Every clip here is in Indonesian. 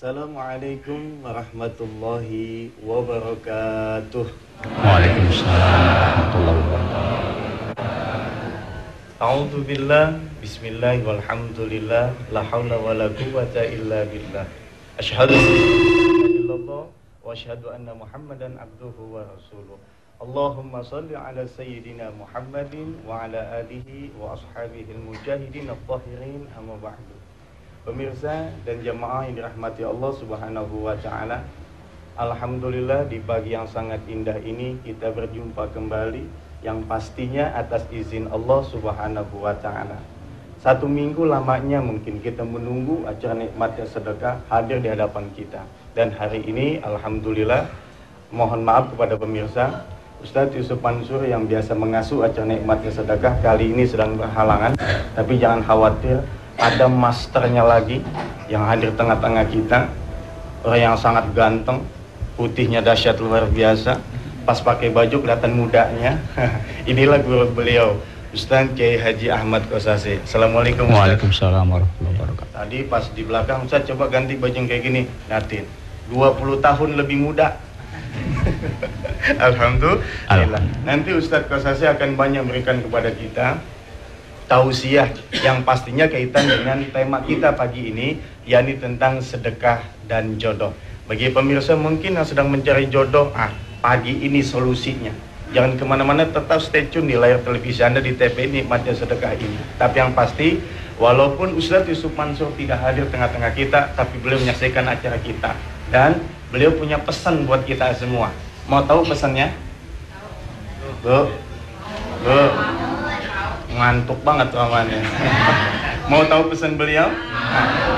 Assalamualaikum warahmatullahi wabarakatuh. Waalaikumsalam warahmatullahi wabarakatuh. A'udzu billah, bismillah walhamdulillah, la haula wala quwwata illa billah. Asyhadu an la ilaha illallah wa asyhadu anna Muhammadan abduhu wa rasuluh. Allahumma shalli ala sayyidina Muhammadin wa ala alihi wa ashabihil mujahidin at-tahirin, amma ba'du. Pemirsa dan jamaah yang dirahmati Allah Subhanahu wa taala, alhamdulillah di pagi yang sangat indah ini kita berjumpa kembali, yang pastinya atas izin Allah Subhanahu wa taala. 1 minggu lamanya mungkin kita menunggu acara nikmatnya sedekah hadir di hadapan kita. Dan hari ini alhamdulillah, mohon maaf kepada pemirsa, Ustadz Yusuf Mansur yang biasa mengasuh acara nikmatnya sedekah kali ini sedang berhalangan. Tapi jangan khawatir, ada masternya lagi yang hadir tengah-tengah kita. Orang yang sangat ganteng, putihnya dahsyat luar biasa, pas pakai baju kelihatan mudanya. Inilah guru beliau, Ustaz Kiai Haji Ahmad Kosasi. Assalamualaikum Ustaz. Waalaikumsalam warahmatullahi wabarakatuh. Tadi pas di belakang, Ustaz coba ganti baju yang kayak gini. Lihatin, 20 tahun lebih muda. Alhamdulillah. Nanti Ustaz Kosasi akan banyak memberikan kepada kita tausiah yang pastinya kaitan dengan tema kita pagi ini, yakni tentang sedekah dan jodoh. Bagi pemirsa mungkin yang sedang mencari jodoh, pagi ini solusinya. Jangan kemana-mana, tetap stay tune di layar televisi Anda di TV Nikmatnya Sedekah ini. Tapi yang pasti, walaupun Ustadz Yusuf Mansur tidak hadir tengah-tengah kita, tapi beliau menyaksikan acara kita. Dan beliau punya pesan buat kita semua. Mau tahu pesannya? Bu? Ngantuk banget rawannya. Mau tahu pesan beliau?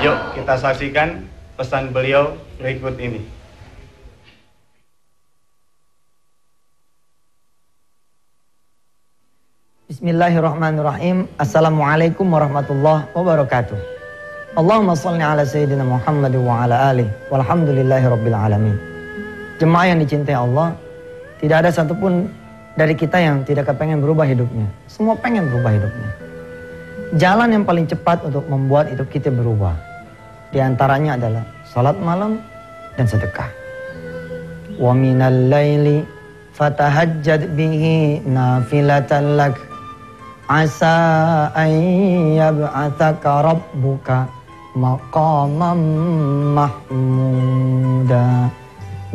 Yuk kita saksikan pesan beliau berikut ini. Bismillahirrahmanirrahim. Assalamualaikum warahmatullahi wabarakatuh. Allahumma shalli ala sayyidina Muhammad wa ala alihi walhamdulillahi rabbil alamin. Jemaah yang dicintai Allah, tidak ada satupun dari kita yang tidak kepengen berubah hidupnya. Semua pengen berubah hidupnya. Jalan yang paling cepat untuk membuat hidup kita berubah, di antaranya adalah salat malam dan sedekah. Wa minal laili fatahajjad bihi nafilatan lak asa an yab'atsaka rabbuka maqaman mahmuda.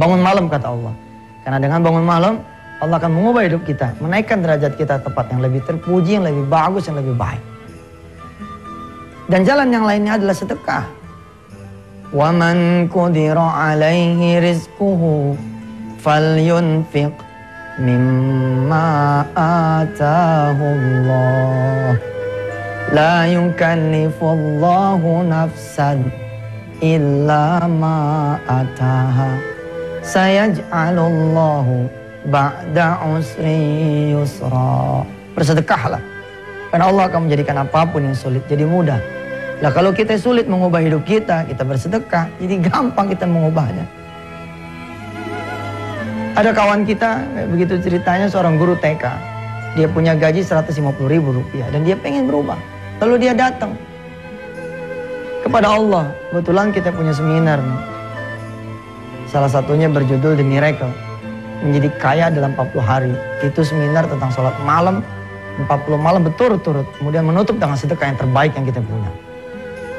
Bangun malam kata Allah. Karena dengan bangun malam Allah akan mengubah hidup kita, menaikkan derajat kita tempat yang lebih terpuji, yang lebih bagus, yang lebih baik. Dan jalan yang lainnya adalah sedekah. Wa man qudira alaihi rizquhu falyunfiq mimma atahu Allah. La yukallifullahu nafsan illa ma ataha. Sayaj'alullahu ba'da usri yusra. Bersedekahlah, karena Allah akan menjadikan apapun yang sulit jadi mudah. Lah kalau kita sulit mengubah hidup kita, kita bersedekah, jadi gampang kita mengubahnya. Ada kawan kita, begitu ceritanya, seorang guru TK. Dia punya gaji 150.000 rupiah dan dia pengen berubah. Lalu dia datang kepada Allah. Kebetulan kita punya seminar nih. Salah satunya berjudul The Miracle, menjadi kaya dalam 40 hari. Itu seminar tentang sholat malam, 40 malam berturut-turut. Kemudian menutup dengan sedekah yang terbaik yang kita punya.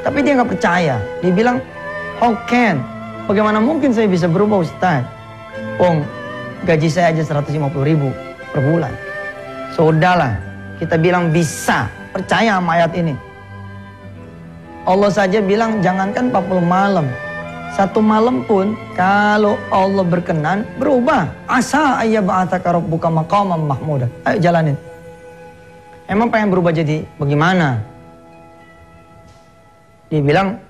Tapi dia nggak percaya. Dia bilang, how can? Bagaimana mungkin saya bisa berubah Ustaz? Gaji saya aja 150.000 per bulan. Sudahlah, kita bilang bisa. Percaya sama ayat ini. Allah saja bilang jangankan 40 malam. 1 malam pun kalau Allah berkenan berubah. Asa ayyab'atsaka rabbuka maqaman mahmuda. Ayo jalanin. Emang pengen berubah jadi bagaimana? Dia bilang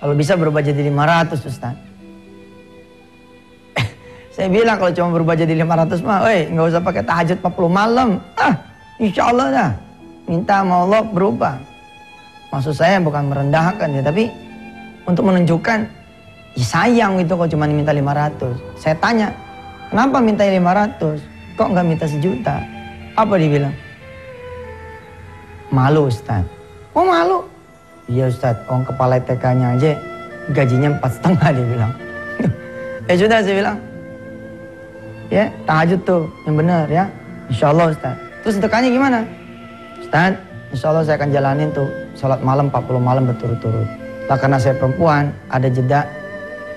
kalau bisa berubah jadi 500 Ustaz. Saya bilang kalau cuma berubah jadi 500 mah, nggak usah pakai tahajud 40 malam. Insya Allah dah. Minta sama Allah berubah. Maksud saya bukan merendahkan ya, tapi untuk menunjukkan ya sayang gitu kalau cuma minta 500. Saya tanya, kenapa minta 500? Kok nggak minta 1 juta? Apa dia bilang? Malu Ustaz. Oh malu? Iya Ustaz, orang kepala TK-nya aja gajinya 4,5 dia bilang. Sudah saya bilang. Ya, tahajud tuh yang benar ya. Insya Allah Ustaz. Terus sedekahnya gimana? Ustaz, insya Allah saya akan jalanin tuh sholat malam 40 malam berturut-turut. Lah karena saya perempuan ada jeda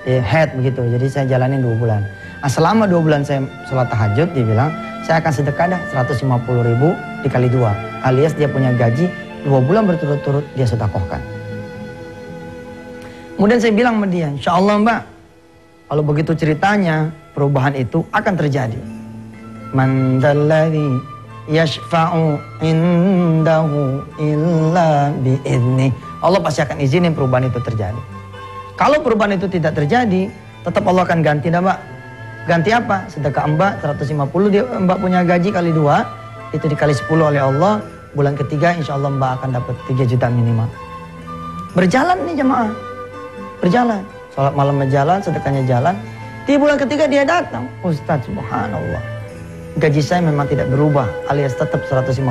head begitu. Jadi saya jalanin 2 bulan. Nah, selama 2 bulan saya sholat tahajud dia bilang, saya akan sedekah dah 150.000 dikali 2. Alias dia punya gaji 2 bulan berturut-turut dia sedekahkan. Kemudian saya bilang sama dia, insya Allah Mbak, kalau begitu ceritanya perubahan itu akan terjadi. Man dzalladzi yashfa'u indahu illa bi'idznih. Allah pasti akan izinin perubahan itu terjadi. Kalau perubahan itu tidak terjadi, tetap Allah akan ganti dah Mbak. Ganti apa? Sedekah Mbak 150, dia Mbak punya gaji kali 2, itu dikali 10 oleh Allah. Bulan ketiga insya Allah Mbak akan dapat 3 juta minimal. Berjalan nih jemaah, berjalan. Sholat malam berjalan, sedekahnya jalan. Di bulan ketiga dia datang, Ustaz subhanallah, gaji saya memang tidak berubah, alias tetap 150.000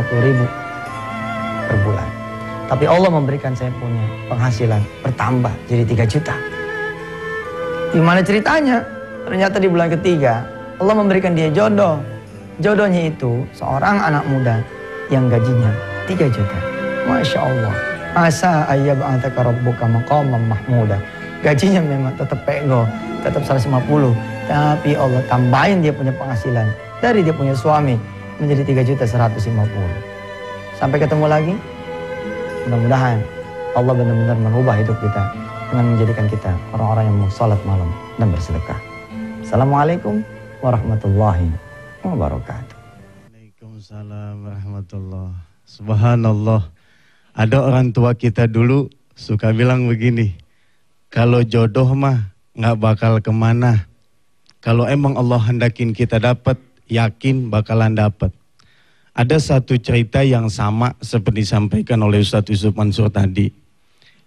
per bulan. Tapi Allah memberikan saya punya penghasilan bertambah jadi 3 juta. Gimana ceritanya? Ternyata di bulan ketiga Allah memberikan dia jodoh. Jodohnya itu seorang anak muda yang gajinya 3 juta. Masya Allah. Asa ayyab'ataka rabbuka maqaman mahmuda. Gajinya memang tetap pego, tetap 150. Tapi Allah tambahin dia punya penghasilan dari dia punya suami menjadi 3.150.000. Sampai ketemu lagi. Mudah-mudahan Allah benar-benar merubah hidup kita dengan menjadikan kita orang-orang yang mau salat malam dan bersedekah. Assalamualaikum warahmatullahi wabarakatuh. Waalaikumsalam warahmatullahi. Subhanallah. Ada orang tua kita dulu suka bilang begini, kalau jodoh mah nggak bakal kemana. Kalau emang Allah hendakin kita dapat, yakin bakalan dapat. Ada satu cerita yang sama seperti disampaikan oleh Ustadz Yusuf Mansur tadi.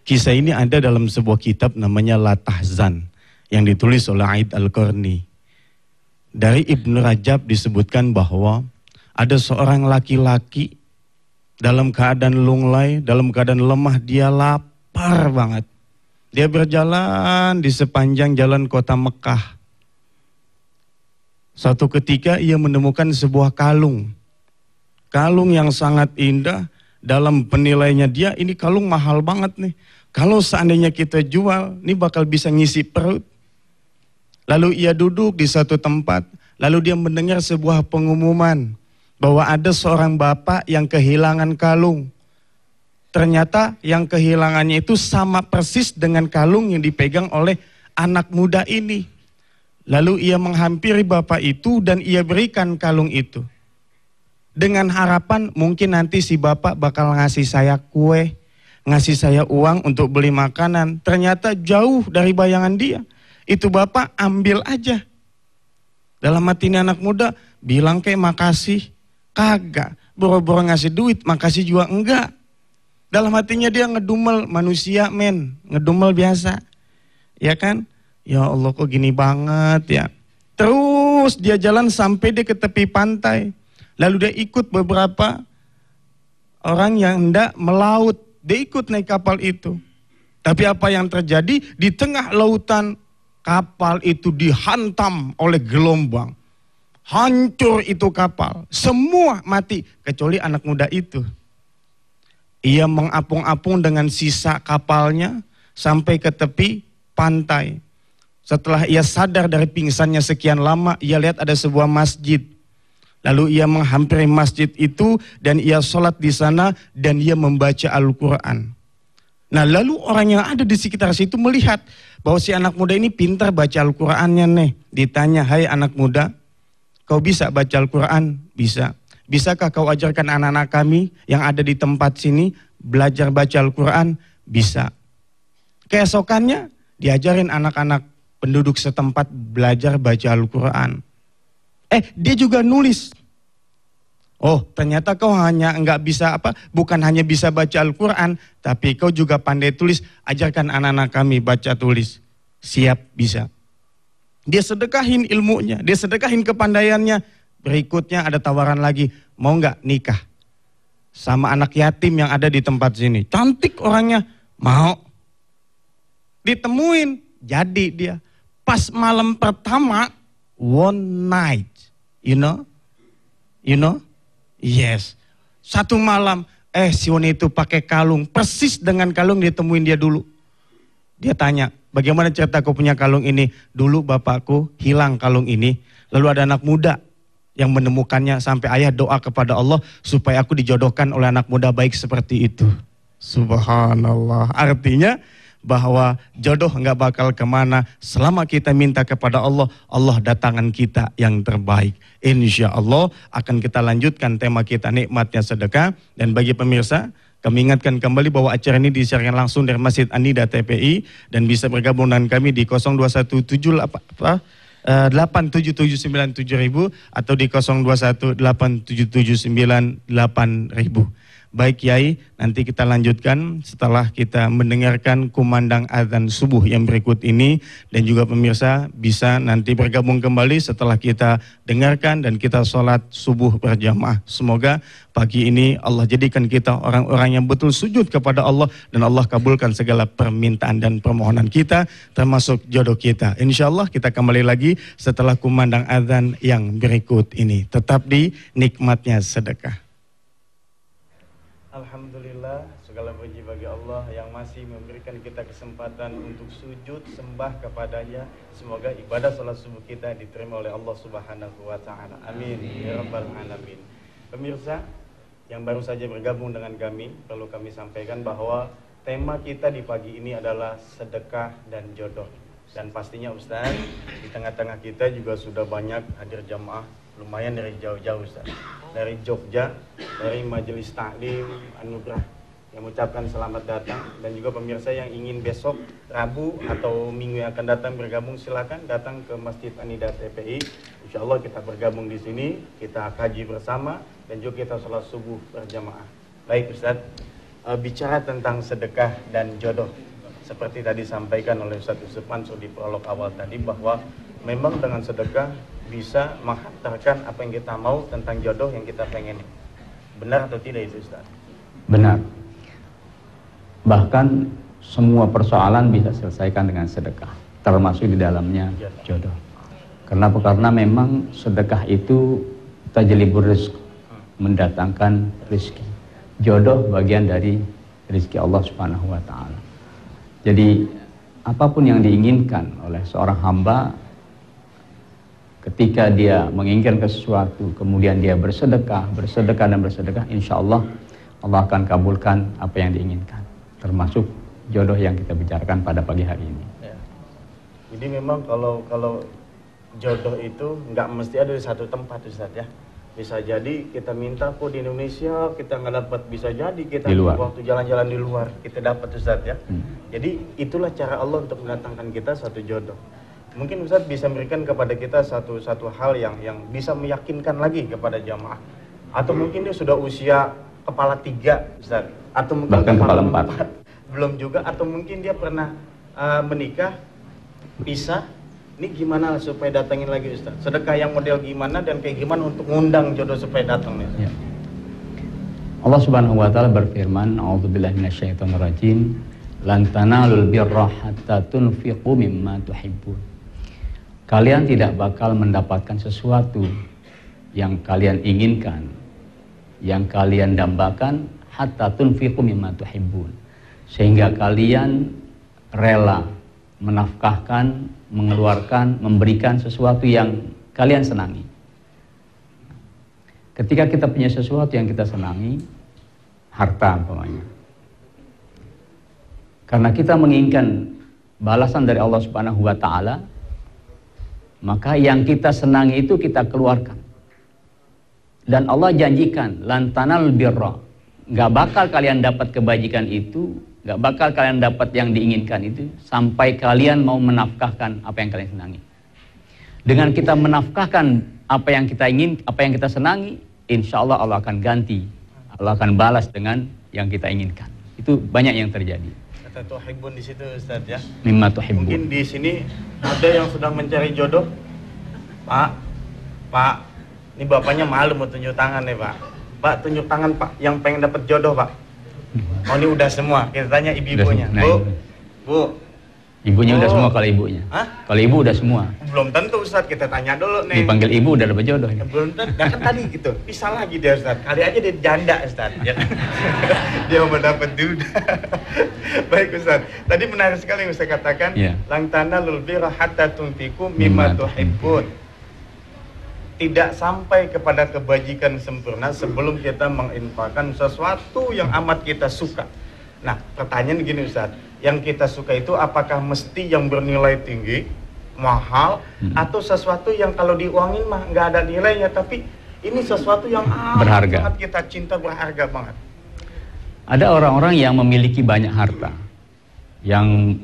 Kisah ini ada dalam sebuah kitab namanya La Tahzan yang ditulis oleh Aid Al-Qarni. Dari Ibnu Rajab disebutkan bahwa ada seorang laki-laki dalam keadaan lunglai, dalam keadaan lemah, dia lapar banget. Dia berjalan di sepanjang jalan kota Mekah. Suatu ketika ia menemukan sebuah kalung. Kalung yang sangat indah, dalam penilaiannya dia, ini kalung mahal banget nih. Kalau seandainya kita jual, ini bakal bisa ngisi perut. Lalu ia duduk di satu tempat, lalu dia mendengar sebuah pengumuman bahwa ada seorang bapak yang kehilangan kalung. Ternyata yang kehilangannya itu sama persis dengan kalung yang dipegang oleh anak muda ini. Lalu ia menghampiri bapak itu dan ia berikan kalung itu. Dengan harapan mungkin nanti si bapak bakal ngasih saya kue, ngasih saya uang untuk beli makanan. Ternyata jauh dari bayangan dia. Itu bapak ambil aja. Dalam hati ini anak muda bilang kayak makasih. Kagak. Boro-boro ngasih duit, makasih juga enggak. Dalam hatinya dia ngedumel, manusia men, ngedumel biasa. Ya kan? Ya Allah kok gini banget ya. Terus dia jalan sampai dia ke tepi pantai. Lalu dia ikut beberapa orang yang hendak melaut. Dia ikut naik kapal itu. Tapi apa yang terjadi? Di tengah lautan kapal itu dihantam oleh gelombang. Hancur itu kapal. Semua mati kecuali anak muda itu. Ia mengapung-apung dengan sisa kapalnya sampai ke tepi pantai. Setelah ia sadar dari pingsannya sekian lama, ia lihat ada sebuah masjid. Lalu ia menghampiri masjid itu dan ia sholat di sana dan ia membaca Al-Quran. Nah lalu orang yang ada di sekitar situ melihat bahwa si anak muda ini pintar baca Al-Qurannya nih. Ditanya, hai anak muda, kau bisa baca Al-Quran? Bisa. Bisakah kau ajarkan anak-anak kami yang ada di tempat sini belajar baca Al-Quran? Bisa. Keesokannya diajarin anak-anak penduduk setempat belajar baca Al-Quran. Dia juga nulis. Oh, ternyata kau hanya enggak bisa bukan hanya bisa baca Al-Quran, tapi kau juga pandai tulis. Ajarkan anak-anak kami baca tulis. Siap, bisa. Dia sedekahin ilmunya, dia sedekahin kepandaiannya. Berikutnya ada tawaran lagi, mau enggak nikah sama anak yatim yang ada di tempat sini. Cantik orangnya, Mau. Ditemuin, jadi dia. Pas malam pertama, one night, you know? Yes. Satu malam, si wanita itu pakai kalung, persis dengan kalung ditemuin dia dulu. Dia tanya, bagaimana cerita kau punya kalung ini? Dulu bapakku hilang kalung ini, lalu ada anak muda yang menemukannya sampai ayah doa kepada Allah supaya aku dijodohkan oleh anak muda baik seperti itu. Subhanallah. Artinya bahwa jodoh nggak bakal kemana selama kita minta kepada Allah, Allah datangkan kita yang terbaik. Insya Allah akan kita lanjutkan tema kita nikmatnya sedekah. Dan bagi pemirsa, kami ingatkan kembali bahwa acara ini disiarkan langsung dari Masjid An-Nida TPI dan bisa bergabung dengan kami di 021787797000 atau di 021877998000. Baik Kiai, nanti kita lanjutkan setelah kita mendengarkan kumandang azan subuh yang berikut ini. Dan juga pemirsa bisa nanti bergabung kembali setelah kita dengarkan dan kita sholat subuh berjamaah. Semoga pagi ini Allah jadikan kita orang-orang yang betul sujud kepada Allah. Dan Allah kabulkan segala permintaan dan permohonan kita, termasuk jodoh kita. Insya Allah kita kembali lagi setelah kumandang azan yang berikut ini. Tetap di nikmatnya sedekah. Alhamdulillah, segala puji bagi Allah yang masih memberikan kita kesempatan untuk sujud sembah kepadanya. Semoga ibadah salat subuh kita diterima oleh Allah Subhanahu wa taala. Amin ya rabbal alamin. Pemirsa yang baru saja bergabung dengan kami, perlu kami sampaikan bahwa tema kita di pagi ini adalah sedekah dan jodoh. Dan pastinya Ustaz, di tengah-tengah kita juga sudah banyak hadir jamaah lumayan dari jauh-jauh Ustaz. Dari Jogja, dari Majelis Taklim Anugerah yang mengucapkan selamat datang. Dan juga pemirsa yang ingin besok Rabu atau Minggu yang akan datang bergabung, silakan datang ke Masjid An-Nida TPI. Insya Allah kita bergabung di sini, kita kaji bersama dan juga kita sholat subuh berjamaah. Baik Ustaz, bicara tentang sedekah dan jodoh, seperti tadi sampaikan oleh Ustaz Yusuf Mansur di prolog awal tadi, bahwa memang dengan sedekah bisa menghantarkan apa yang kita mau tentang jodoh yang kita pengen. Benar atau tidak itu Ustaz? Benar. Bahkan semua persoalan bisa selesaikan dengan sedekah, termasuk di dalamnya jodoh. Kenapa? Karena memang sedekah itu tajlibur rizq, mendatangkan rezeki. Jodoh bagian dari rezeki Allah Subhanahu wa taala. Jadi apapun yang diinginkan oleh seorang hamba, ketika dia menginginkan sesuatu, kemudian dia bersedekah, insya Allah Allah akan kabulkan apa yang diinginkan, termasuk jodoh yang kita bicarakan pada pagi hari ini. Ya. Jadi memang kalau jodoh itu nggak mesti ada di satu tempat Ustaz ya. Bisa jadi kita minta kok di Indonesia kita nggak dapat, bisa jadi kita waktu jalan-jalan di luar kita dapat Ustaz ya. Jadi itulah cara Allah untuk mendatangkan kita satu jodoh. Mungkin Ustaz bisa memberikan kepada kita satu hal yang bisa meyakinkan lagi kepada jamaah. Atau mungkin dia sudah usia kepala 3 Ustaz, atau mungkin bahkan kepala 4 belum juga, atau mungkin dia pernah menikah, pisah. Ini gimana supaya datangin lagi Ustaz? Sedekah yang model gimana dan kayak gimana untuk ngundang jodoh supaya datang nih? Ya. Allah Subhanahu wa taala berfirman, "A'udzubillahi minasyaitonirrajim, lan tanalul birra hatta tunfiqu mimma tuhibbun." Kalian tidak bakal mendapatkan sesuatu yang kalian inginkan, yang kalian dambakan, hatta tunfiqu mimma tuhibbun, sehingga kalian rela menafkahkan, mengeluarkan, memberikan sesuatu yang kalian senangi. Ketika kita punya sesuatu yang kita senangi, harta umpamanya, karena kita menginginkan balasan dari Allah Subhanahu wa taala, maka yang kita senangi itu kita keluarkan. Dan Allah janjikan, lan tanal birra, nggak bakal kalian dapat kebajikan itu, nggak bakal kalian dapat yang diinginkan itu sampai kalian mau menafkahkan apa yang kalian senangi. Dengan kita menafkahkan apa yang kita ingin, apa yang kita senangi, insya Allah Allah akan ganti, Allah akan balas dengan yang kita inginkan. Itu banyak yang terjadi. Kata tuhibbun di situ Ustaz ya. Mimma tuhibbun. Mungkin di sini ada yang sedang mencari jodoh. Pak, ini bapaknya malu mau tunjuk tangan nih Pak. Pak, tunjuk tangan Pak yang pengen dapat jodoh Pak. Oh ini udah semua. Kita tanya ibu-ibunya. Nah, Bu. Ibunya udah Oh. semua kalau ibunya. Hah? Kalau ibu udah semua. Belum tentu Ustaz, kita tanya dulu nih. Dipanggil ibu udah dapat jodoh. Belum tentu. Nah, kan tadi gitu. Bisa lagi dia Ustaz. Kali aja dia janda Ustaz. Ya. Dia mau dapat duda. Baik Ustaz. Tadi menarik sekali yang Ustaz katakan. Iya. Lang tanalul birra hatta tunfiqu mimma tuhibbun. Tidak sampai kepada kebajikan sempurna sebelum kita menginfakkan sesuatu yang amat kita suka. Nah, pertanyaan gini Ustaz, yang kita suka itu apakah mesti yang bernilai tinggi, mahal, atau sesuatu yang kalau diuangin mah nggak ada nilainya, tapi ini sesuatu yang Berharga. sangat kita cinta, berharga banget. Ada orang-orang yang memiliki banyak harta, yang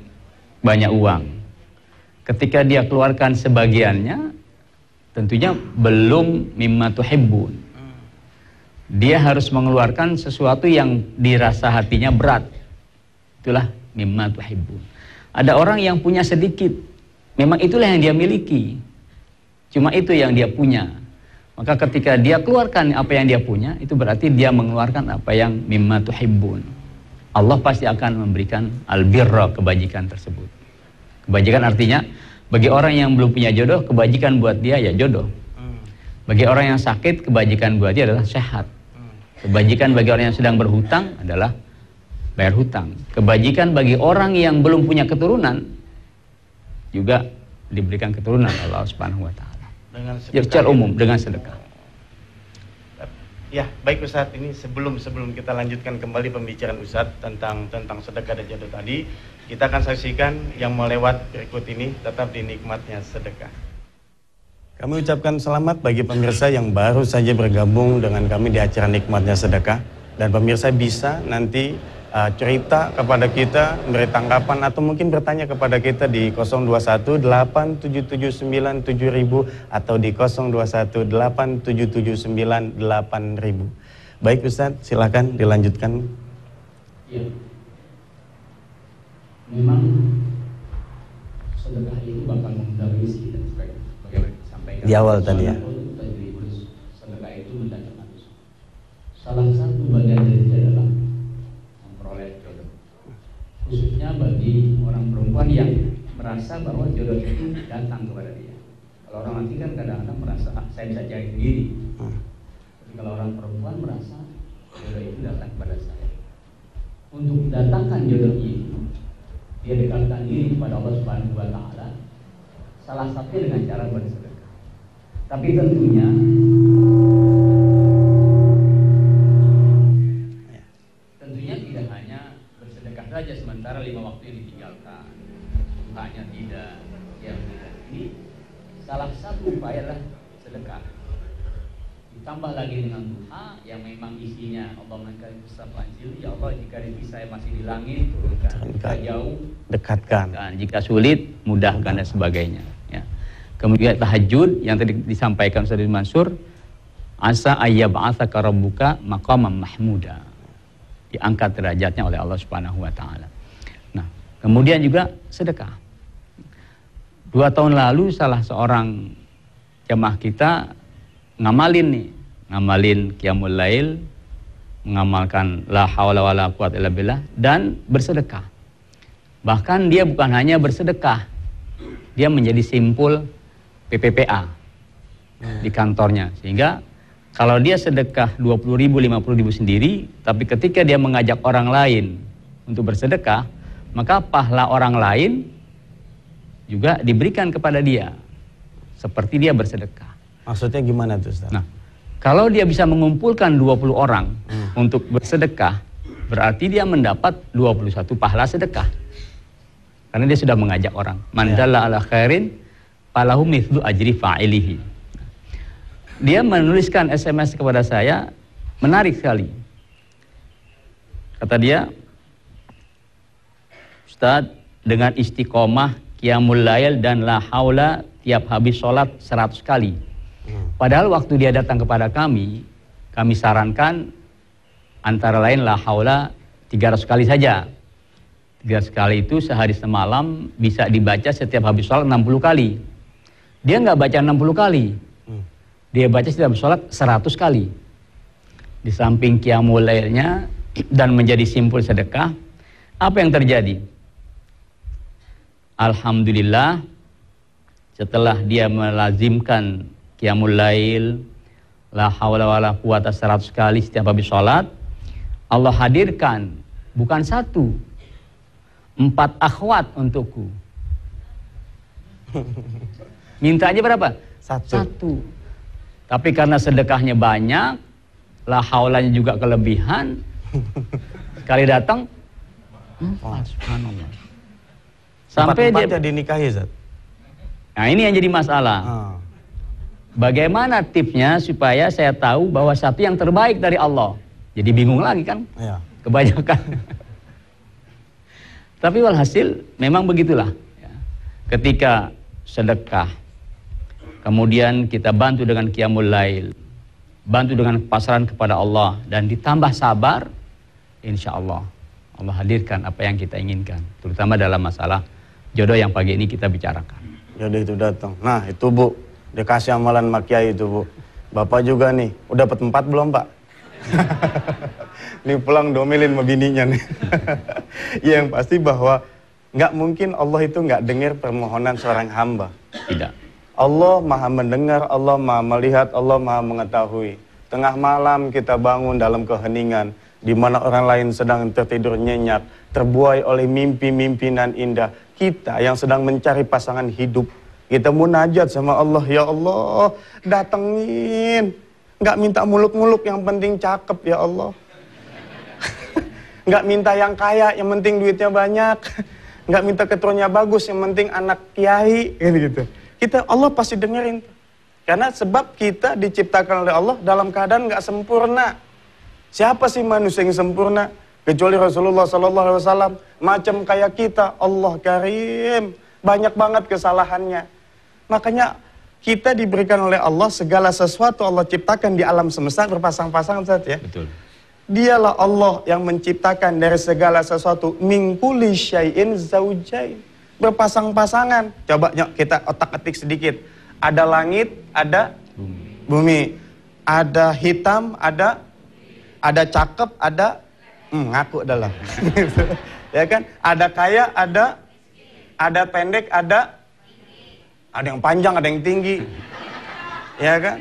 banyak uang. Ketika dia keluarkan sebagiannya, tentunya belum mimma tuhibbun. Dia harus mengeluarkan sesuatu yang dirasa hatinya berat. Itulah mimma tuhibbun. Ada orang yang punya sedikit, memang itulah yang dia miliki. Cuma itu yang dia punya. Maka ketika dia keluarkan apa yang dia punya, itu berarti dia mengeluarkan apa yang mimma tuhibbun. Allah pasti akan memberikan albirra, kebajikan tersebut. Kebajikan artinya bagi orang yang belum punya jodoh, kebajikan buat dia ya jodoh. Bagi orang yang sakit, kebajikan buat dia adalah sehat. Kebajikan bagi orang yang sedang berhutang adalah bayar hutang. Kebajikan bagi orang yang belum punya keturunan juga diberikan keturunan Allah Subhanahu wa taala. Ya, secara umum dengan sedekah. Ya, baik Ustadz, ini sebelum kita lanjutkan kembali pembicaraan Ustadz tentang sedekah dan jodoh tadi, kita akan saksikan yang melewat berikut ini tetap di nikmatnya sedekah. Kami ucapkan selamat bagi pemirsa yang baru saja bergabung dengan kami di acara Nikmatnya Sedekah. Dan pemirsa bisa nanti cerita kepada kita, beri tanggapan atau mungkin bertanya kepada kita di 021-8779-7000 atau di 021-8779-8000. Baik Ustadz, silakan dilanjutkan. Ya. Memang sedekah itu bakal mengundang rezeki dan sebagainya. Di awal tadi ya. Sedekah itu mendatangkan rezeki. Salah satu bagian dari itu adalah memperoleh jodoh. Khususnya bagi orang perempuan yang merasa bahwa jodoh itu datang kepada dia. Kalau orang laki kan kadang-kadang merasa saya bisa cari sendiri. Tapi kalau orang perempuan merasa jodoh itu datang kepada saya. Untuk mendatangkan jodoh itu, dia dekatkan diri kepada Allah Subhanahu wa taala. Salah satunya dengan cara bersedekah. Tapi tentunya tidak hanya bersedekah saja sementara 5 waktu yang ditinggalkan. Hanya tidak. Yang ini salah satu upaya adalah sedekah. Ditambah lagi dengan doa yang memang isinya Allah ya Allah, jika rezeki saya masih di langit, turunkan. Jika jauh, dekatkan. Jika sulit, mudahkan dan sebagainya. Ya. Kemudian tahajud yang tadi disampaikan Ustaz Mansur, asa ayyab'atsaka rabbuka maqaman mahmuda. Diangkat derajatnya oleh Allah Subhanahu wa taala. Nah, kemudian juga sedekah. 2 tahun lalu salah seorang jamaah kita ngamalin qiyamul lail, mengamalkan la haula wala quwwata illa billah dan bersedekah. Bahkan dia bukan hanya bersedekah, dia menjadi simpul PPPA di kantornya, sehingga kalau dia sedekah 20.000, 50.000 sendiri, tapi ketika dia mengajak orang lain untuk bersedekah, maka pahala orang lain juga diberikan kepada dia seperti dia bersedekah. Maksudnya gimana tuh Ustaz? Nah, kalau dia bisa mengumpulkan 20 orang untuk bersedekah, berarti dia mendapat 21 pahala sedekah. Karena dia sudah mengajak orang. Man dalla ala khairin falahu mithlu ajri fa'ilihi. Dia menuliskan SMS kepada saya, menarik sekali. Kata dia, Ustadz, dengan istiqomah, qiyamul lail dan la haula tiap habis sholat 100 kali. Padahal waktu dia datang kepada kami sarankan antara lain la haula 300 kali saja. 300 kali itu sehari semalam bisa dibaca setiap habis sholat 60 kali. Dia nggak baca 60 kali. Dia baca setiap habis sholat 100 kali. Di samping qiyamul lailnya, dan menjadi simpul sedekah, apa yang terjadi? Alhamdulillah, setelah dia melazimkan qiyamul lail, la haula wala quwata 100 kali setiap habis sholat, Allah hadirkan bukan 1, 4 akhwat untukku. Mintanya berapa? 1. Tapi karena sedekahnya banyak, la haulanya juga kelebihan, sekali datang 4, subhanallah. Sampai dia dinikahi, Zat. Nah, ini yang jadi masalah. Bagaimana tipsnya supaya saya tahu bahwa satu yang terbaik dari Allah? Jadi bingung lagi kan? Ya. Kebanyakan. Tapi walhasil memang begitulah. Ketika sedekah, kemudian kita bantu dengan qiyamul lail, bantu dengan pasrahan kepada Allah, dan ditambah sabar, insya Allah Allah hadirkan apa yang kita inginkan, terutama dalam masalah jodoh yang pagi ini kita bicarakan. Jodoh itu datang. Nah itu Bu, dikasih amalan Mak Kiai itu Bu. Bapak juga nih, udah dapat 4 belum Pak? Nih pulang domelin sama bininya nih. Yang pasti bahwa nggak mungkin Allah itu nggak dengar permohonan seorang hamba. Tidak. Allah maha mendengar, Allah maha melihat, Allah maha mengetahui. Tengah malam kita bangun dalam keheningan, di mana orang lain sedang tertidur nyenyak, terbuai oleh mimpi-mimpi nan indah. Kita yang sedang mencari pasangan hidup, kita munajat sama Allah, ya Allah, datengin. Nggak minta muluk-muluk, yang penting cakep ya Allah. Nggak minta yang kaya, yang penting duitnya banyak. Nggak minta keturunannya bagus, yang penting anak kiai, gitu. Kita, Allah pasti dengerin. Karena sebab kita diciptakan oleh Allah dalam keadaan nggak sempurna. Siapa sih manusia yang sempurna? Kecuali Rasulullah SAW, macam kayak kita, Allah Karim, banyak banget kesalahannya. Makanya kita diberikan oleh Allah segala sesuatu Allah ciptakan di alam semesta berpasang-pasangan saja. Ya? Betul. Dialah Allah yang menciptakan dari segala sesuatu min kulli syai'in zaujain, berpasang-pasangan. Coba yuk, kita otak-atik sedikit. Ada langit, ada bumi. Ada hitam, ada cakep, ada ngaku adalah. Ya kan? Ada kaya, ada pendek, ada yang panjang, ada yang tinggi. Ya kan?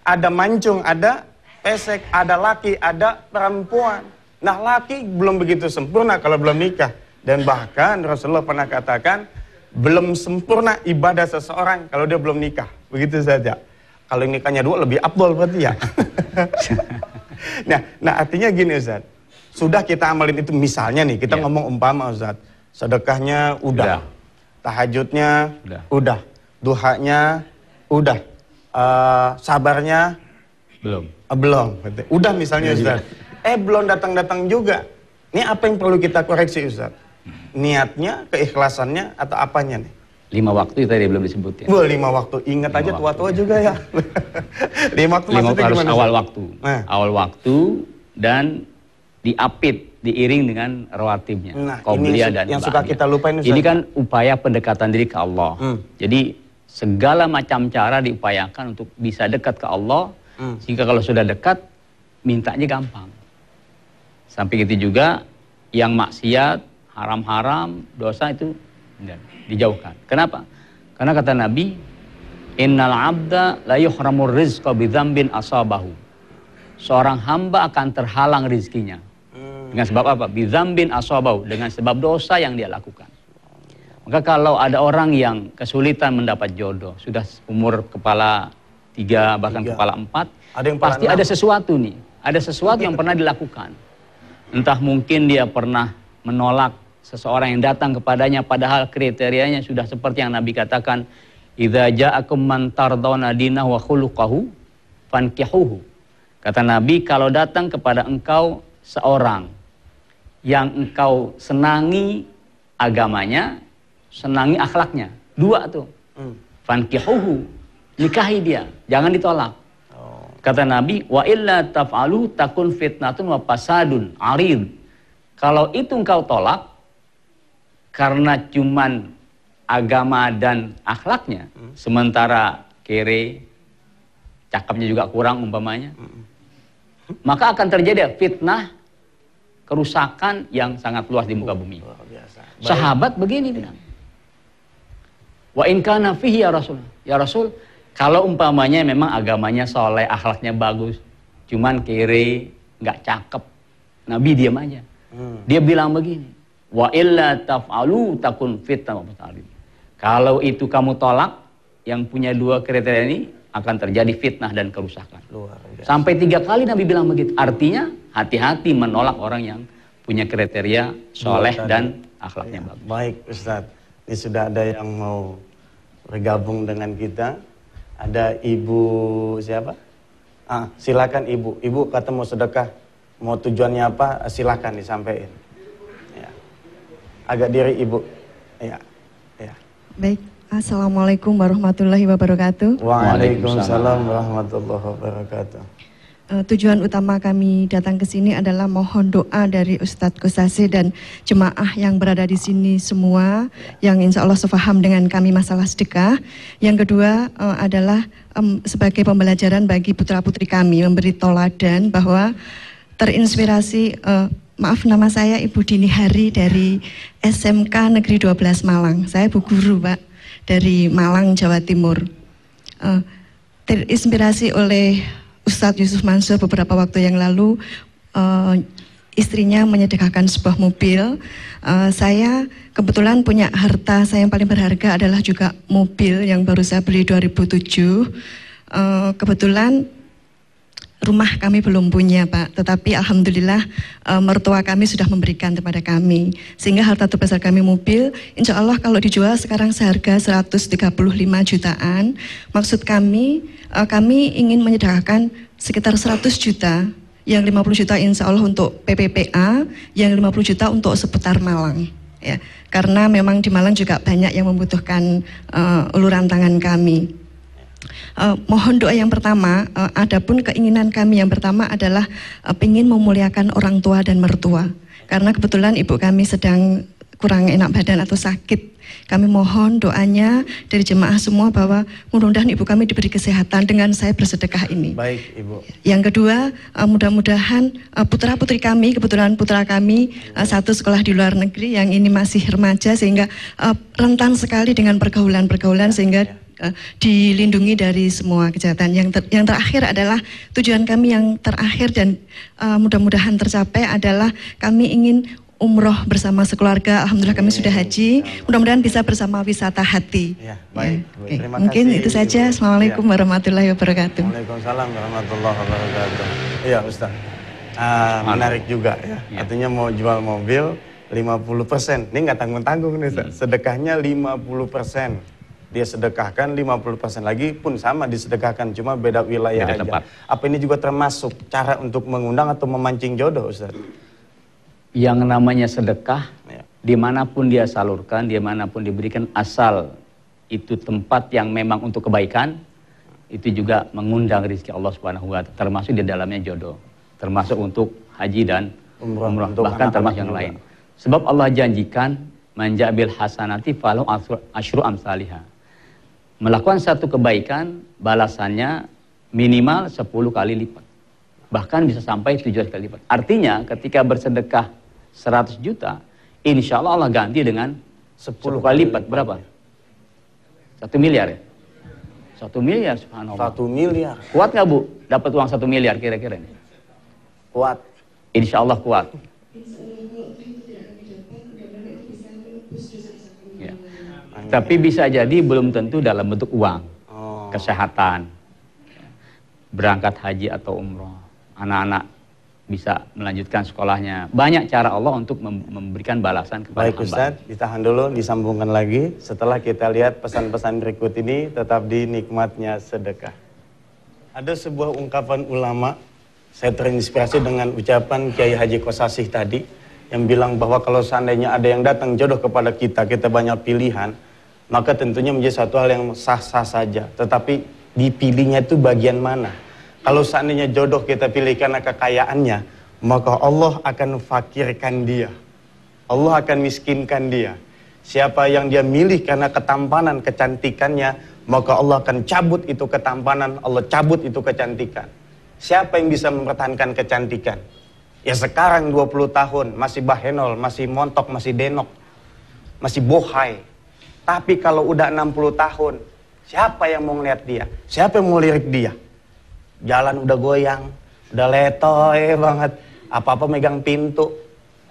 Ada mancung, ada pesek, ada laki, ada perempuan. Nah, laki belum begitu sempurna kalau belum nikah. Dan bahkan Rasulullah pernah katakan, belum sempurna ibadah seseorang kalau dia belum nikah. Begitu saja. Kalau nikahnya 2 lebih afdol berarti ya. Nah artinya gini Ustaz. Sudah kita amalin itu, misalnya nih, kita ngomong umpama Ustaz. Sedekahnya udah. Tahajudnya udah. Duhanya udah. Sabarnya belum. Udah misalnya Ustaz. Belum datang-datang juga. Ini apa yang perlu kita koreksi Ustaz? Niatnya, keikhlasannya, atau apanya nih? 5 waktu tadi belum disebutin. 5 waktu, ingat aja tua-tua juga ya. 5 waktu maksudnya harus gimana? Awal waktu. Awal waktu dan diapit, diiring dengan rawatibnya. Nah, Qobliyah dan yang suka kita lupain Ustaz. Ini kan upaya pendekatan diri ke Allah. Jadi segala macam cara diupayakan untuk bisa dekat ke Allah. Sehingga kalau sudah dekat, mintanya gampang. Sampai gitu juga yang maksiat, haram-haram, dosa itu dijauhkan. Kenapa? Karena kata Nabi, innal abda la yuhramur rizqa bidzambin asabahu. Seorang hamba akan terhalang rizkinya. Dengan sebab apa? Bidzambin asabahu, dengan sebab dosa yang dia lakukan. Maka kalau ada orang yang kesulitan mendapat jodoh, sudah umur kepala 3 bahkan kepala 4, pasti ada sesuatu nih. Ada sesuatu yang pernah dilakukan. Entah mungkin dia pernah menolak seseorang yang datang kepadanya padahal kriterianya sudah seperti yang Nabi katakan, idza ja'akum man tardawna dinahu wa khuluquhu fankihuhu. Kata Nabi, kalau datang kepada engkau seorang yang engkau senangi agamanya, senangi akhlaknya, 2 tuh. Fankihuhu, nikahi dia, jangan ditolak. Kata Nabi, wa illa taf'alu takun fitnatun wa fasadun arid. Kalau itu engkau tolak karena cuman agama dan akhlaknya, sementara kere, cakapnya juga kurang umpamanya, maka akan terjadi fitnah kerusakan yang sangat luas di muka bumi. Luar biasa. Baik. Sahabat begini bilang, wa in kana fihi ya Rasul. Ya Rasul, kalau umpamanya memang agamanya soleh, akhlaknya bagus, cuman kiri, nggak cakep, Nabi diam aja. Dia bilang begini, wa illa taf'alu takun fitnah wa fasadun. Kalau itu kamu tolak, yang punya dua kriteria ini akan terjadi fitnah dan kerusakan. Luar biasa. Sampai 3 kali Nabi bilang begitu. Artinya hati-hati menolak orang yang punya kriteria soleh dan akhlaknya bagus. Baik Ustadz, ini sudah ada yang mau bergabung dengan kita. Ada Ibu siapa? Silakan Ibu. Ibu kata mau sedekah, mau tujuannya apa? Silakan disampaikan. Ya. Agak diri Ibu. Ya. Ya. Baik, Assalamualaikum warahmatullahi wabarakatuh. Waalaikumsalam warahmatullahi wabarakatuh. Tujuan utama kami datang ke sini adalah mohon doa dari Ustadz Kosasi dan jemaah yang berada di sini semua yang insya Allah sefaham dengan kami masalah sedekah. Yang kedua adalah sebagai pembelajaran bagi putra-putri kami, memberi toladan bahwa terinspirasi, maaf nama saya Ibu Dini Hari dari SMK Negeri 12 Malang. Saya Bu Guru Pak, dari Malang, Jawa Timur. Terinspirasi oleh Ustadz Yusuf Mansur beberapa waktu yang lalu, istrinya menyedekahkan sebuah mobil. Saya kebetulan punya harta saya yang paling berharga adalah juga mobil yang baru saya beli 2007. Kebetulan rumah kami belum punya Pak, tetapi Alhamdulillah mertua kami sudah memberikan kepada kami. Sehingga harta terbesar kami mobil, insya Allah kalau dijual sekarang seharga 135 jutaan. Maksud kami, kami ingin menyedekahkan sekitar 100 juta, yang 50 juta insya Allah untuk PPPA, yang 50 juta untuk seputar Malang. Ya, karena memang di Malang juga banyak yang membutuhkan uluran tangan kami. Mohon doa yang pertama, adapun keinginan kami yang pertama adalah ingin memuliakan orang tua dan mertua. Karena kebetulan ibu kami sedang kurang enak badan atau sakit. Kami mohon doanya dari jemaah semua bahwa mudah-mudahan ibu kami diberi kesehatan dengan saya bersedekah ini. Baik Ibu. Yang kedua, mudah-mudahan putra-putri kami, kebetulan putra kami satu sekolah di luar negeri, yang ini masih remaja sehingga rentan sekali dengan pergaulan-pergaulan sehingga dilindungi dari semua kejahatan. Yang terakhir adalah tujuan kami yang terakhir dan mudah-mudahan tercapai adalah kami ingin umroh bersama sekeluarga. Alhamdulillah kami sudah haji. Mudah-mudahan bisa bersama wisata hati. Ya, baik. Ya. Terima Mungkin kasih, itu saja. Ibu. Assalamualaikum warahmatullahi wabarakatuh. Waalaikumsalam warahmatullahi wabarakatuh. Iya Ustaz. Menarik juga ya. Artinya mau jual mobil 50%. Ini nggak tanggung-tanggung nih Ustaz. Sedekahnya 50%. Dia sedekahkan 50% lagi pun sama disedekahkan, cuma beda wilayah aja. Tempat. Apa ini juga termasuk cara untuk mengundang atau memancing jodoh Ustaz? Yang namanya sedekah, Ya. dimanapun dia salurkan, dimanapun diberikan, asal itu tempat yang memang untuk kebaikan, itu juga mengundang rezeki Allah Subhanahu wa Ta'ala, termasuk di dalamnya jodoh, termasuk untuk haji dan umrah, bahkan termasuk yang lain. Sebab Allah janjikan manjabil hasanati falahu asyru amsalihha. Melakukan satu kebaikan, balasannya minimal 10 kali lipat. Bahkan bisa sampai 700 kali lipat. Artinya ketika bersedekah 100 juta, insya Allah Allah ganti dengan 10 kali lipat. Berapa? 1 miliar ya? 1 miliar subhanallah. 1 miliar. Kuat nggak Bu? Dapat uang 1 miliar kira-kira ini? Kuat. Insya Allah kuat. Ya. Tapi bisa jadi belum tentu dalam bentuk uang, kesehatan, berangkat haji atau umroh, anak-anak bisa melanjutkan sekolahnya. Banyak cara Allah untuk memberikan balasan kepada Baik Ustaz, ditahan dulu, disambungkan lagi. Setelah kita lihat pesan-pesan berikut ini, tetap di nikmatnya sedekah. Ada sebuah ungkapan ulama, saya terinspirasi dengan ucapan Kiai Haji Kosasih tadi, yang bilang bahwa kalau seandainya ada yang datang jodoh kepada kita, kita banyak pilihan, maka tentunya menjadi satu hal yang sah-sah saja. Tetapi dipilihnya itu bagian mana? Kalau seandainya jodoh kita pilih karena kekayaannya, maka Allah akan fakirkan dia. Allah akan miskinkan dia. Siapa yang dia milih karena ketampanan, kecantikannya, maka Allah akan cabut itu ketampanan, Allah cabut itu kecantikan. Siapa yang bisa mempertahankan kecantikan? Ya sekarang 20 tahun, masih bahenol, masih montok, masih denok, masih bohai. Tapi kalau udah 60 tahun, siapa yang mau ngeliat dia? Siapa yang mau lirik dia? Jalan udah goyang, udah letoy banget. Apa-apa megang pintu.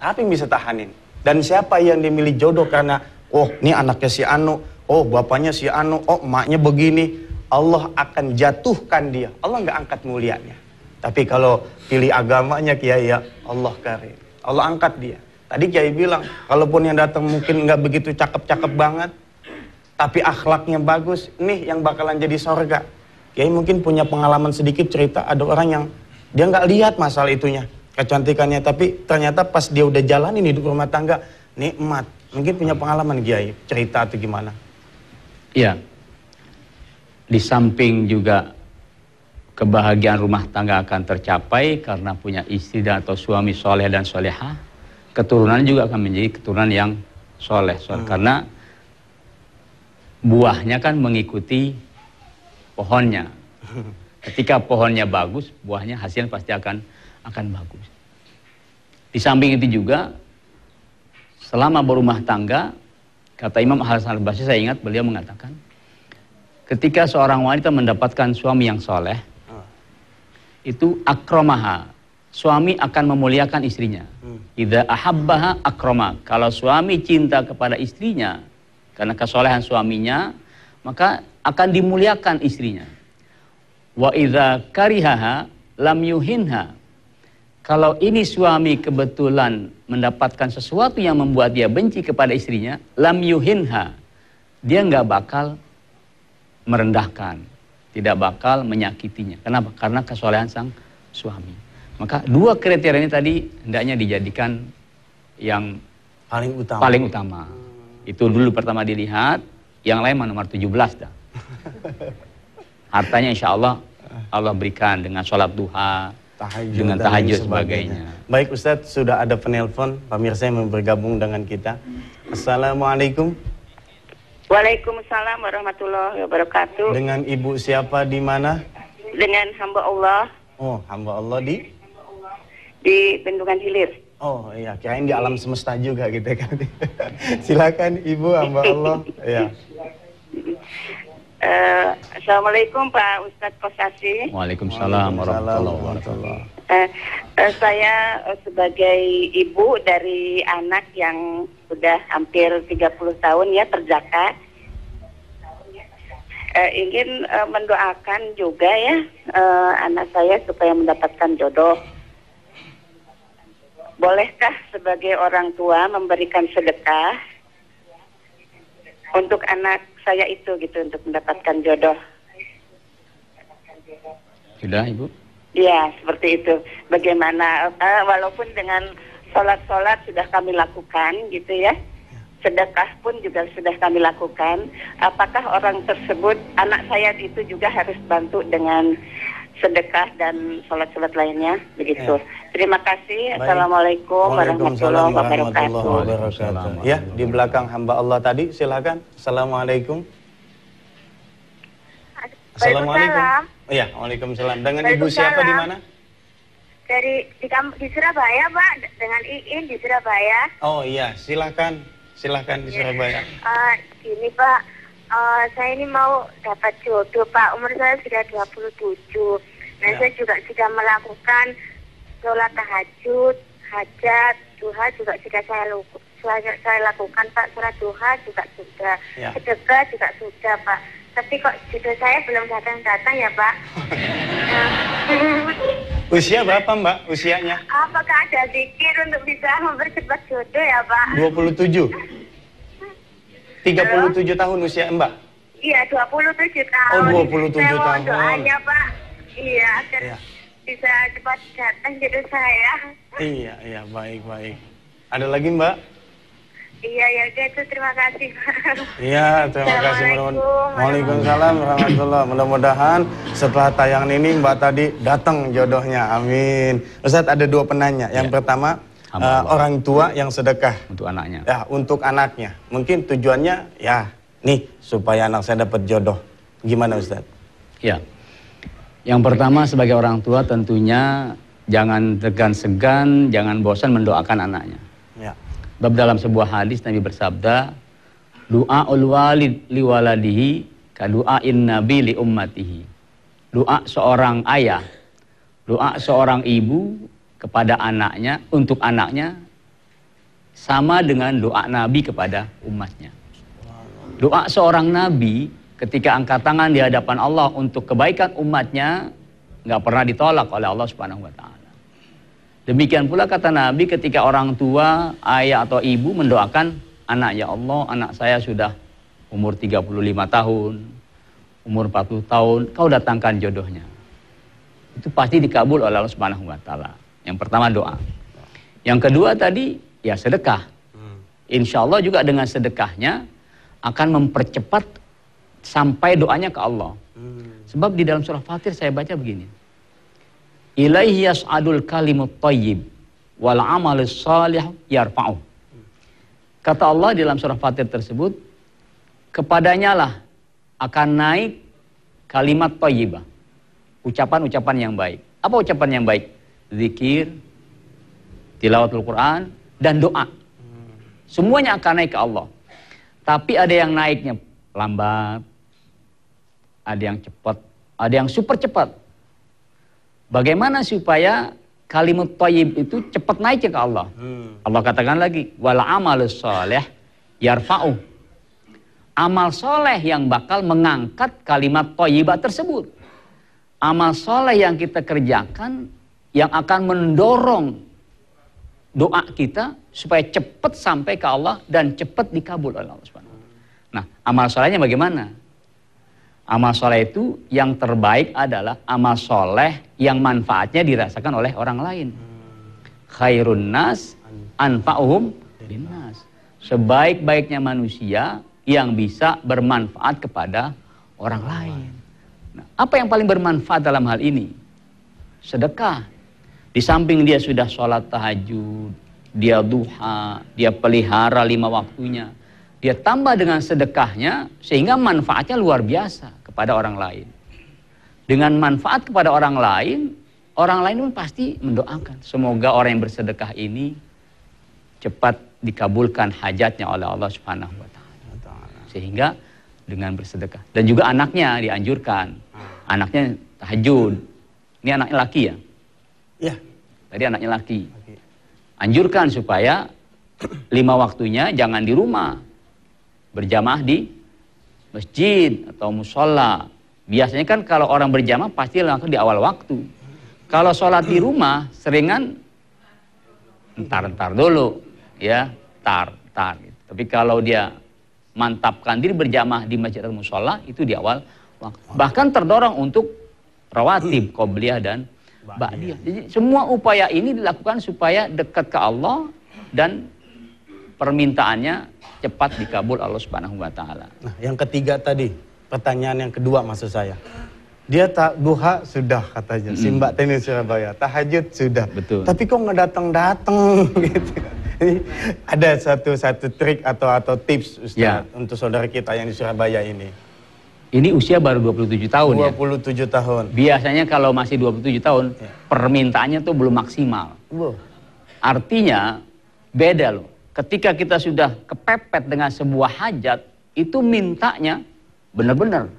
Apa yang bisa tahanin? Dan siapa yang dimilih jodoh karena, oh ini anaknya si Anu, oh bapaknya si Anu, oh emaknya begini. Allah akan jatuhkan dia. Allah nggak angkat mulianya. Tapi kalau pilih agamanya Kiai, ya Allah karim. Allah angkat dia. Tadi Kiai bilang, kalaupun yang datang mungkin nggak begitu cakep-cakep banget, tapi akhlaknya bagus, nih yang bakalan jadi sorga. Kiai mungkin punya pengalaman sedikit cerita, ada orang yang dia nggak lihat masalah itunya, kecantikannya, tapi ternyata pas dia udah jalanin hidup rumah tangga, nikmat. Mungkin punya pengalaman Kiai, cerita atau gimana? Iya. Di samping juga kebahagiaan rumah tangga akan tercapai karena punya istri atau suami soleh dan solehah, keturunan juga akan menjadi keturunan yang soleh. Karena buahnya kan mengikuti pohonnya. Ketika pohonnya bagus, buahnya hasilnya pasti akan bagus. Di samping itu juga, selama berumah tangga, kata Imam Hasan al-Basri, saya ingat beliau mengatakan, ketika seorang wanita mendapatkan suami yang soleh, itu akramaha, suami akan memuliakan istrinya. Idza ahabbaha akrama, kalau suami cinta kepada istrinya karena kesolehan suaminya, maka akan dimuliakan istrinya. Wa idza karihaha lam yuhinha, kalau ini suami kebetulan mendapatkan sesuatu yang membuat dia benci kepada istrinya, lam yuhinha, dia nggak bakal merendahkan, tidak bakal menyakitinya. Kenapa? Karena kesolehan sang suami. Maka dua kriteria ini tadi hendaknya dijadikan yang paling utama. Itu dulu pertama dilihat, yang lain nomor 17 dah. Hartanya insya Allah Allah berikan dengan sholat duha, dengan tahajud sebagainya. Baik Ustadz, sudah ada penelpon pemirsa yang bergabung dengan kita. Assalamualaikum. Waalaikumsalam warahmatullahi wabarakatuh. Dengan ibu siapa di mana? Dengan hamba Allah. Oh, hamba Allah di Bendungan Hilir. Oh iya, kirain di alam semesta juga gitu kan. Silakan ibu hamba Allah. Ya. Assalamualaikum Pak Ustadz Kosasi. Waalaikumsalam warahmatullahi wabarakatuh. Saya sebagai ibu dari anak yang sudah hampir 30 tahun ya terjaga, ingin mendoakan juga ya anak saya supaya mendapatkan jodoh. Bolehkah sebagai orang tua memberikan sedekah untuk anak saya itu gitu untuk mendapatkan jodoh? Sudah Ibu? Ya, seperti itu. Bagaimana, walaupun dengan sholat-sholat sudah kami lakukan gitu ya, sedekah pun juga sudah kami lakukan. Apakah orang tersebut, anak saya itu juga harus bantu dengan sedekah dan sholat-sholat lainnya, begitu. Ya. Terima kasih. Baik. Assalamualaikum warahmatullahi wabarakatuh. Ya, di belakang hamba Allah tadi, silakan. Assalamualaikum. Assalamualaikum. Iya, waalaikumsalam. Dengan ibu siapa di mana? Di Surabaya, Pak. Dengan Iin di Surabaya. Oh iya, silakan di Surabaya. Gini Pak, saya ini mau dapat jodoh Pak. Umur saya sudah 27. Nah, saya juga sudah melakukan sholat tahajud, hajat, duha juga sudah saya lakukan Pak. Sholat duha juga sudah, sedekah juga sudah Pak. Tapi kok jodoh saya belum datang-datang ya Pak. Usia berapa Mbak usianya? Apakah ada zikir untuk bisa mempercepat jodoh ya Pak? 27. 37 tahun usia Mbak? Iya, 27 tahun. Oh, 27 saya tahun. Doanya Pak. Iya, agar bisa cepat datang jodoh saya. Iya, baik. Ada lagi Mbak? Iya, ya itu terima kasih. Iya, terima kasih. Waalaikumsalam warahmatullahi. Mudah-mudahan setelah tayangan ini Mbak tadi datang jodohnya. Amin. Ustadz, ada dua penanya. Yang pertama, orang tua yang sedekah untuk anaknya. Ya, untuk anaknya. Mungkin tujuannya ya, nih supaya anak saya dapat jodoh. Gimana Ustadz? Ya. Yang pertama sebagai orang tua tentunya jangan segan-segan, jangan bosan mendoakan anaknya. Ya. Sebab dalam sebuah hadis Nabi bersabda, du'aul walid liwaladihi ka du'ain nabi li ummatihi. Doa seorang ayah, doa seorang ibu kepada anaknya, untuk anaknya, sama dengan doa Nabi kepada umatnya. Doa seorang Nabi ketika angkat tangan di hadapan Allah untuk kebaikan umatnya, nggak pernah ditolak oleh Allah Subhanahu wa Ta'ala. Demikian pula kata Nabi ketika orang tua, ayah atau ibu mendoakan anak, ya Allah, anak saya sudah umur 35 tahun, umur 40 tahun, kau datangkan jodohnya. Itu pasti dikabul oleh Allah Subhanahu wa Ta'ala. Yang pertama doa. Yang kedua tadi ya sedekah. Insya Allah juga dengan sedekahnya akan mempercepat sampai doanya ke Allah. Sebab di dalam surah Fatir saya baca begini. Ilaihi yas'adul kalimut thayyib wal amalus shalih yarfa'u. Kata Allah di dalam surah Fatir tersebut, kepadanya lah akan naik kalimat thayyibah. Ucapan-ucapan yang baik. Apa ucapan yang baik? Zikir, tilawatul Quran, dan doa. Semuanya akan naik ke Allah. Tapi ada yang naiknya lambat, ada yang cepat, ada yang super cepat. Bagaimana supaya kalimat thayyib itu cepat naiknya ke Allah? Allah katakan lagi, wal amalus shalih yarfa'u. Amal soleh yang bakal mengangkat kalimat thayyibah tersebut. Amal soleh yang kita kerjakan yang akan mendorong doa kita supaya cepat sampai ke Allah dan cepat dikabul oleh Allah Subhanahu wa Ta'ala. Nah, amal solehnya bagaimana? Amal soleh itu yang terbaik adalah amal soleh yang manfaatnya dirasakan oleh orang lain. Khairun nas anfa'uhum linnas. Sebaik-baiknya manusia yang bisa bermanfaat kepada orang lain. Nah, apa yang paling bermanfaat dalam hal ini? Sedekah. Di samping dia sudah sholat tahajud, dia duha, dia pelihara 5 waktunya, dia tambah dengan sedekahnya sehingga manfaatnya luar biasa kepada orang lain. Dengan manfaat kepada orang lain pun pasti mendoakan. Semoga orang yang bersedekah ini cepat dikabulkan hajatnya oleh Allah Subhanahu wa Ta'ala. Sehingga dengan bersedekah. Dan juga anaknya dianjurkan. Anaknya tahajud. Ini anaknya laki ya? Ya. Tadi anaknya laki. Anjurkan supaya 5 waktunya jangan di rumah. Berjamaah di masjid atau musola. Biasanya kan kalau orang berjamaah pasti langsung di awal waktu. Kalau sholat di rumah seringan entar dulu. Ya, tar. Gitu. Tapi kalau dia mantapkan diri berjamaah di masjid atau musola itu di awal waktu. Bahkan terdorong untuk rawatib, qobliyah dan ba'diyah. Jadi semua upaya ini dilakukan supaya dekat ke Allah dan permintaannya cepat dikabul Allah Subhanahu wa Ta'ala. Nah, yang ketiga tadi, pertanyaan yang kedua maksud saya. Dia duha sudah katanya, si Mbak Teni Surabaya, tahajud sudah. Betul. Tapi kok nggak datang gitu. Ada satu trik atau tips Ustaz Ya. untuk saudara kita yang di Surabaya ini. Ini usia baru 27 tahun 27 tahun. Biasanya kalau masih 27 tahun, permintaannya tuh belum maksimal. Artinya, beda loh. Ketika kita sudah kepepet dengan sebuah hajat, itu mintanya benar-benar,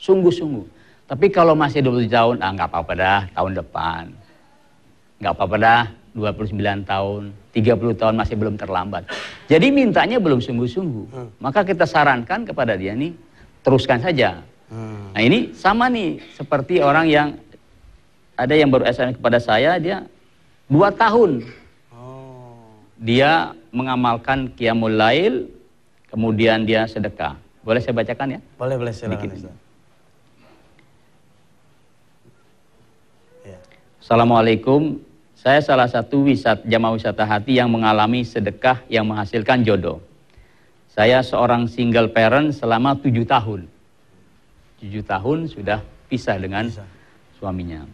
sungguh-sungguh. Tapi kalau masih 27 tahun, nggak apa-apa dah, tahun depan. Nggak apa-apa dah, 29 tahun, 30 tahun masih belum terlambat. Jadi mintanya belum sungguh-sungguh. Maka kita sarankan kepada dia nih, teruskan saja. Nah ini sama nih seperti orang yang ada yang baru SMS kepada saya, dia 2 tahun dia mengamalkan qiyamul lail, kemudian dia sedekah. Boleh saya bacakan ya? Boleh silakan. Ya. Assalamualaikum, saya salah satu jamaah wisata hati yang mengalami sedekah yang menghasilkan jodoh. Saya seorang single parent selama 7 tahun. 7 tahun sudah pisah dengan suaminya.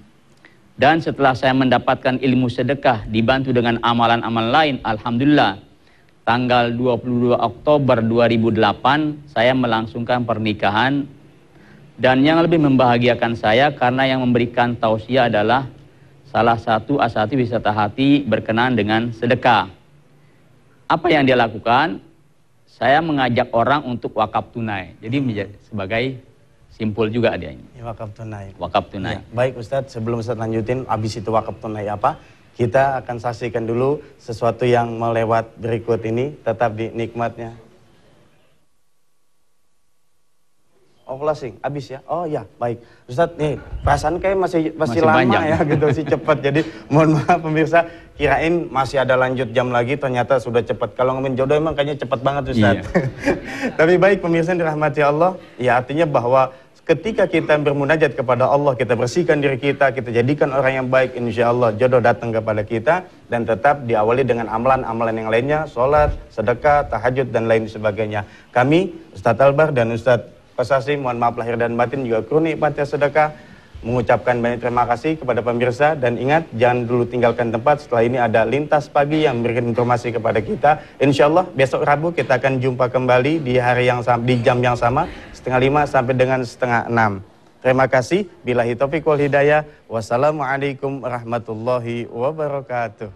Dan setelah saya mendapatkan ilmu sedekah, dibantu dengan amalan-amalan lain, alhamdulillah, tanggal 22 Oktober 2008, saya melangsungkan pernikahan. Dan yang lebih membahagiakan saya, karena yang memberikan tausiah adalah salah satu asati wisata hati berkenan dengan sedekah. Apa yang dia lakukan? Saya mengajak orang untuk wakaf tunai. Jadi sebagai simpul juga dia ini. Wakaf tunai. Wakaf tunai. Ya, baik Ustadz, sebelum Ustadz lanjutin, habis itu wakaf tunai apa? Kita akan saksikan dulu sesuatu yang melewat berikut ini, tetap di nikmatnya. Oh closing, habis ya? Oh ya, baik. Ustadz nih, perasaan kayak masih lama panjang ya gitu sih, cepat. Jadi mohon maaf pemirsa, kirain masih ada lanjut jam lagi, ternyata sudah cepat. Kalau ngomongin jodoh emang kayaknya cepat banget Ustadz. Iya. Tapi baik pemirsa yang dirahmati Allah, ya artinya bahwa ketika kita bermunajat kepada Allah, kita bersihkan diri kita jadikan orang yang baik, insya Allah jodoh datang kepada kita. Dan tetap diawali dengan amalan-amalan yang lainnya, sholat, sedekah, tahajud, dan lain sebagainya. Kami, Ustadz Albar dan Ustadz Kosasi, mohon maaf lahir dan batin, juga kru nikmatnya sedekah, mengucapkan banyak terima kasih kepada pemirsa. Dan ingat, jangan dulu tinggalkan tempat, setelah ini ada Lintas Pagi yang memberikan informasi kepada kita. Insya Allah besok Rabu kita akan jumpa kembali di hari yang sama, di jam yang sama, 5:30 sampai dengan 5:30. Terima kasih. Billahi taufiq wal hidayah. Wassalamualaikum warahmatullahi wabarakatuh.